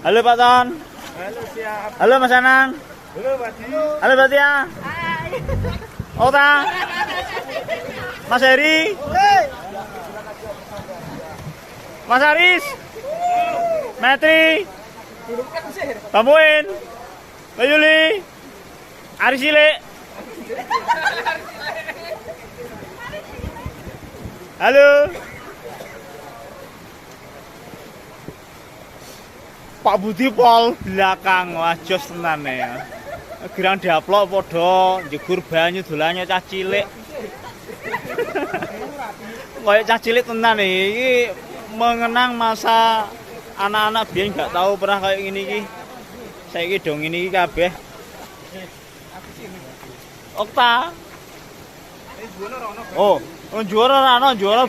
Halo Pak Ton. Halo, siap. Halo Mas Anang. Halo, Pak Di. Halo Mbak Tia. Ota. Mas Heri. Mas Aris. Metri. Mbak Muin. Mbak Yuli. Aris Cilik. Halo. Pak Budi Pol belakang, wah jos tenan ya. Gerang diaplok podo jegur banyu dolannya cah cilik. Kayak cah cilik tenan nih, ini mengenang masa anak-anak biyen nggak tahu pernah kayak gini ki. Saiki dong ini kabeh. Okta. Oh, juara rano juara